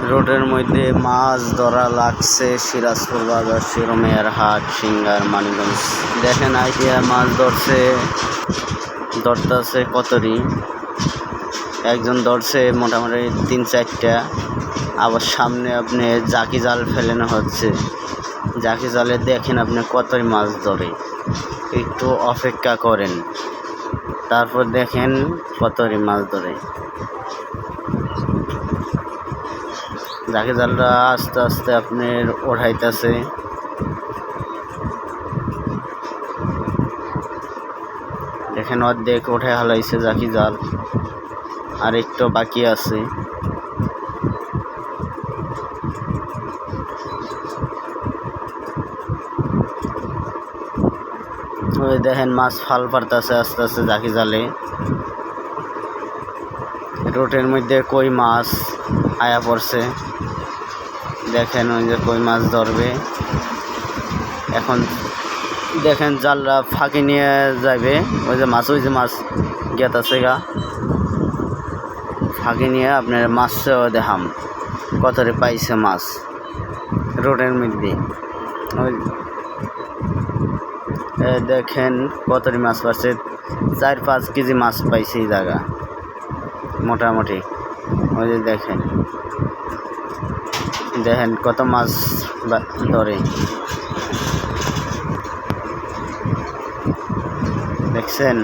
রোডের মধ্যে মাছ ধরা লাগছে সিরাজপুর বাজার শিরোমের হাট সিঙ্গার মানিকগঞ্জ। দেখেন আইডিয়া মাছ ধরতেছে কতরি, একজন ধরছে মোটামুটি 3-4টা। আবার সামনে আপনি জাকি জাল ফেলানো হচ্ছে, জাকি জালে দেখেন আপনি কতরি মাছ ধরে। একটু অপেক্ষা করেন, তারপর দেখেন কতরি মাছ ধরে। জাকি জালটা আস্তে আস্তে আপনার ওঠাইতেছে। দেখেন অর্ধেক উঠে হালাইছে জাকি জাল, আর একটু বাকি আছে। ওই দেখেন মাছ ফাল পারতেছে আস্তে আস্তে জাকি জালে। রোডের মধ্যে কই মাছ আয়া পড়ছে, দেখেন ওই যে কই মাছ ধরবে এখন। দেখেন জালরা ফাঁকি নিয়ে যাবে, ওই যে মাছ গেতাছে গা ফাঁকি নিয়ে আপনার মাছও দেখাম কতরে পাইছে মাছ রোডের মধ্যে। ওই দেখেন কতরি মাছ পাচ্ছে, 4-5 কেজি মাছ পাইছে এই জায়গা মোটামুটি। ওই যে দেখেন কত মাছ ধরে, দেখছেন।